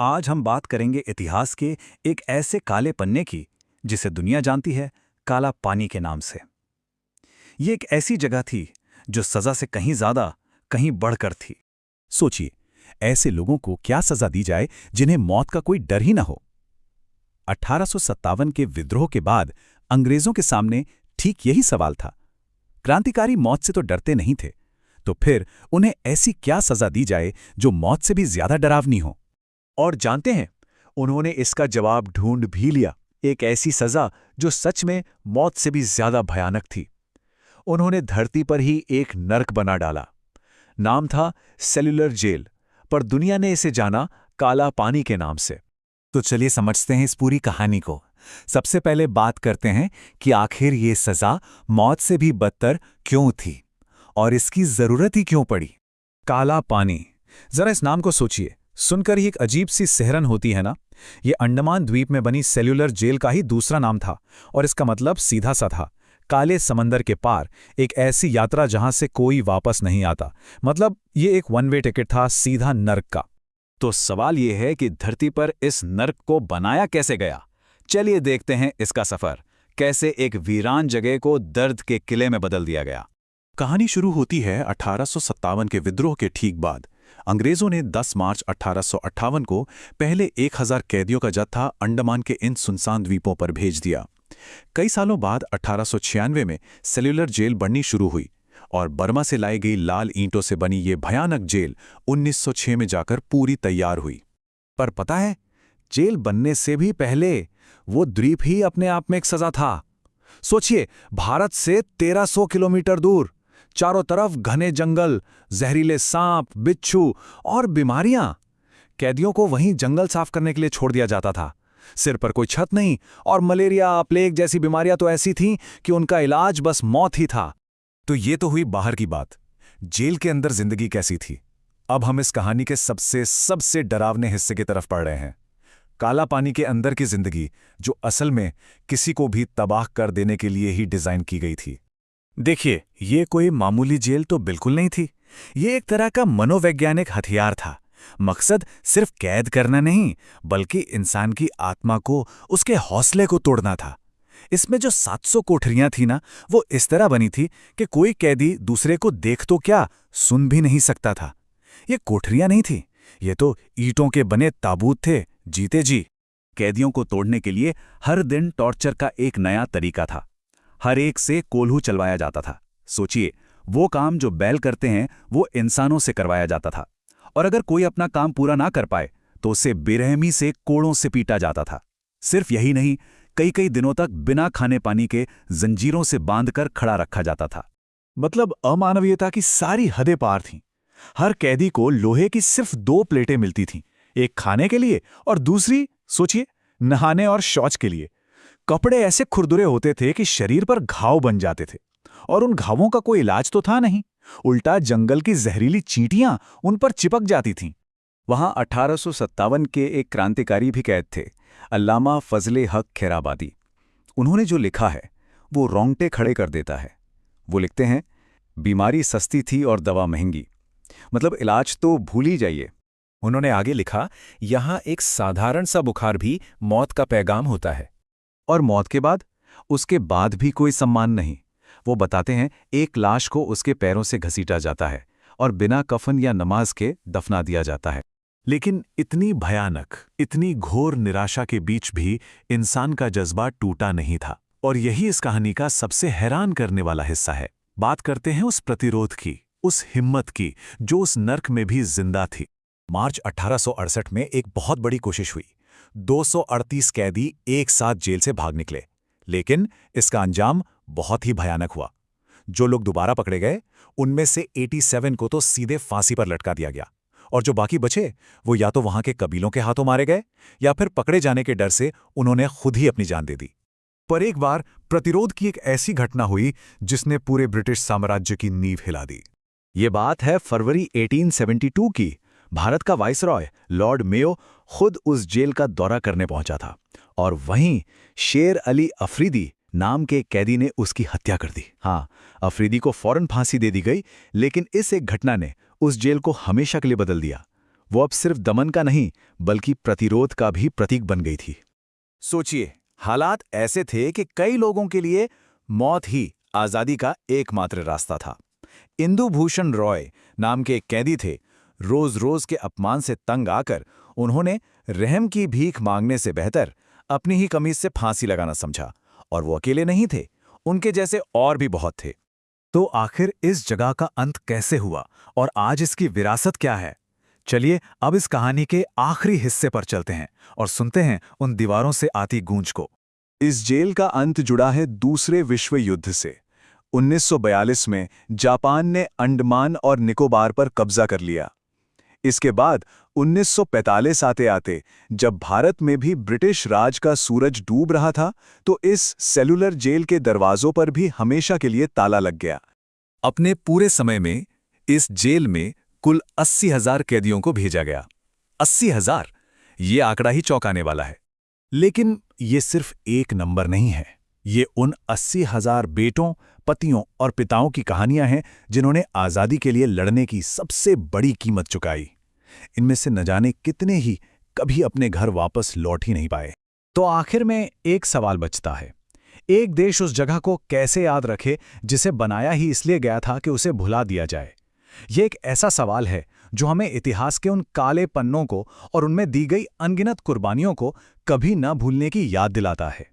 आज हम बात करेंगे इतिहास के एक ऐसे काले पन्ने की जिसे दुनिया जानती है काला पानी के नाम से। ये एक ऐसी जगह थी जो सजा से कहीं ज्यादा, कहीं बढ़कर थी। सोचिए, ऐसे लोगों को क्या सजा दी जाए जिन्हें मौत का कोई डर ही न हो। 1857 के विद्रोह के बाद अंग्रेजों के सामने ठीक यही सवाल था। क्रांतिकारी मौत से तो डरते नहीं थे, तो फिर उन्हें ऐसी क्या सजा दी जाए जो मौत से भी ज्यादा डरावनी हो। और जानते हैं, उन्होंने इसका जवाब ढूंढ भी लिया। एक ऐसी सजा जो सच में मौत से भी ज्यादा भयानक थी। उन्होंने धरती पर ही एक नर्क बना डाला। नाम था सेल्यूलर जेल, पर दुनिया ने इसे जाना काला पानी के नाम से। तो चलिए समझते हैं इस पूरी कहानी को। सबसे पहले बात करते हैं कि आखिर ये सजा मौत से भी बदतर क्यों थी और इसकी जरूरत ही क्यों पड़ी। काला पानी, जरा इस नाम को सोचिए। सुनकर ही एक अजीब सी सिहरन होती है ना। ये अंडमान द्वीप में बनी सेल्यूलर जेल का ही दूसरा नाम था और इसका मतलब सीधा सा था, काले समंदर के पार एक ऐसी यात्रा जहां से कोई वापस नहीं आता। मतलब ये एक वन वे टिकट था सीधा नर्क का। तो सवाल ये है कि धरती पर इस नर्क को बनाया कैसे गया। चलिए देखते हैं इसका सफर, कैसे एक वीरान जगह को दर्द के किले में बदल दिया गया। कहानी शुरू होती है 1857 के विद्रोह के ठीक बाद। अंग्रेजों ने 10 मार्च 1858 को पहले 1000 कैदियों का जत्था अंडमान के इन सुनसान द्वीपों पर भेज दिया। कई सालों बाद 1896 में सेल्यूलर जेल बननी शुरू हुई और बर्मा से लाई गई लाल ईंटों से बनी ये भयानक जेल 1906 में जाकर पूरी तैयार हुई। पर पता है, जेल बनने से भी पहले वो द्वीप ही अपने आप में एक सजा था। सोचिए, भारत से 1300 किलोमीटर दूर, चारों तरफ घने जंगल, जहरीले सांप, बिच्छू और बीमारियां। कैदियों को वहीं जंगल साफ करने के लिए छोड़ दिया जाता था। सिर पर कोई छत नहीं और मलेरिया, प्लेग जैसी बीमारियां तो ऐसी थीं कि उनका इलाज बस मौत ही था। तो ये तो हुई बाहर की बात। जेल के अंदर जिंदगी कैसी थी? अब हम इस कहानी के सबसे डरावने हिस्से की तरफ पढ़ रहे हैं। काला पानी के अंदर की जिंदगी, जो असल में किसी को भी तबाह कर देने के लिए ही डिजाइन की गई थी। देखिए, ये कोई मामूली जेल तो बिल्कुल नहीं थी। ये एक तरह का मनोवैज्ञानिक हथियार था। मकसद सिर्फ कैद करना नहीं, बल्कि इंसान की आत्मा को, उसके हौसले को तोड़ना था। इसमें जो 700 कोठरियां थी ना, वो इस तरह बनी थी कि कोई कैदी दूसरे को देख तो क्या, सुन भी नहीं सकता था। ये कोठरियां नहीं थी, ये तो ईंटों के बने ताबूत थे, जीते जी। कैदियों को तोड़ने के लिए हर दिन टॉर्चर का एक नया तरीका था। हर एक से कोल्हू चलवाया जाता था। सोचिए, वो काम जो बैल करते हैं वो इंसानों से करवाया जाता था, और अगर कोई अपना काम पूरा ना कर पाए तो उसे बेरहमी से कोड़ों से पीटा जाता था। सिर्फ यही नहीं, कई कई दिनों तक बिना खाने पानी के जंजीरों से बांधकर खड़ा रखा जाता था। मतलब अमानवीयता की सारी हदें पार थीं। हर कैदी को लोहे की सिर्फ 2 प्लेटें मिलती थीं, एक खाने के लिए और दूसरी, सोचिए, नहाने और शौच के लिए। कपड़े ऐसे खुरदुरे होते थे कि शरीर पर घाव बन जाते थे, और उन घावों का कोई इलाज तो था नहीं। उल्टा जंगल की जहरीली चींटियां उन पर चिपक जाती थीं। वहां 1857 के एक क्रांतिकारी भी कैद थे, अल्लामा फजले हक खैराबादी। उन्होंने जो लिखा है वो रोंगटे खड़े कर देता है। वो लिखते हैं, बीमारी सस्ती थी और दवा महंगी, मतलब इलाज तो भूल ही जाइए। उन्होंने आगे लिखा, यहां एक साधारण सा बुखार भी मौत का पैगाम होता है। और मौत के बाद, उसके बाद भी कोई सम्मान नहीं। वो बताते हैं, एक लाश को उसके पैरों से घसीटा जाता है और बिना कफन या नमाज के दफना दिया जाता है। लेकिन इतनी भयानक, इतनी घोर निराशा के बीच भी इंसान का जज्बा टूटा नहीं था। और यही इस कहानी का सबसे हैरान करने वाला हिस्सा है। बात करते हैं उस प्रतिरोध की, उस हिम्मत की जो उस नर्क में भी जिंदा थी। मार्च 1868 में एक बहुत बड़ी कोशिश हुई। 238 कैदी एक साथ जेल से भाग निकले, लेकिन इसका अंजाम बहुत ही भयानक हुआ। जो लोग दोबारा पकड़े गए, उनमें से 87 को तो सीधे फांसी पर लटका दिया गया, और जो बाकी बचे वो या तो वहां के कबीलों के हाथों मारे गए या फिर पकड़े जाने के डर से उन्होंने खुद ही अपनी जान दे दी। पर एक बार प्रतिरोध की एक ऐसी घटना हुई जिसने पूरे ब्रिटिश साम्राज्य की नींव हिला दी। ये बात है फरवरी 1872 की। भारत का वाइसरॉय लॉर्ड मेयो खुद उस जेल का दौरा करने पहुंचा था, और वहीं शेर अली अफरीदी नाम के कैदी ने उसकी हत्या कर दी। हाँ, अफरीदी को फौरन फांसी दे दी गई, लेकिन इस एक घटना ने उस जेल को हमेशा के लिए बदल दिया। वो अब सिर्फ दमन का नहीं बल्कि प्रतिरोध का भी प्रतीक बन गई थी। सोचिए, हालात ऐसे थे कि कई लोगों के लिए मौत ही आजादी का एकमात्र रास्ता था। इंदु भूषण रॉय नाम के एक कैदी थे। रोज रोज के अपमान से तंग आकर उन्होंने रहम की भीख मांगने से बेहतर अपनी ही कमीज से फांसी लगाना समझा। और वो अकेले नहीं थे, उनके जैसे और भी बहुत थे। तो आखिर इस जगह का अंत कैसे हुआ और आज इसकी विरासत क्या है? चलिए अब इस कहानी के आखिरी हिस्से पर चलते हैं और सुनते हैं उन दीवारों से आती गूंज को। इस जेल का अंत जुड़ा है दूसरे विश्व युद्ध से। 1942 में जापान ने अंडमान और निकोबार पर कब्जा कर लिया। इसके बाद 1945 आते आते जब भारत में भी ब्रिटिश राज का सूरज डूब रहा था, तो इस सेलुलर जेल के दरवाजों पर भी हमेशा के लिए ताला लग गया। अपने पूरे समय में इस जेल में कुल 80,000 कैदियों को भेजा गया। 80,000! ये आंकड़ा ही चौंकाने वाला है। लेकिन ये सिर्फ एक नंबर नहीं है। ये उन 80,000 बेटों, पतियों और पिताओं की कहानियां हैं जिन्होंने आज़ादी के लिए लड़ने की सबसे बड़ी कीमत चुकाई। इनमें से न जाने कितने ही कभी अपने घर वापस लौट ही नहीं पाए। तो आखिर में एक सवाल बचता है, एक देश उस जगह को कैसे याद रखे जिसे बनाया ही इसलिए गया था कि उसे भुला दिया जाए? ये एक ऐसा सवाल है जो हमें इतिहास के उन काले पन्नों को और उनमें दी गई अनगिनत कुर्बानियों को कभी न भूलने की याद दिलाता है।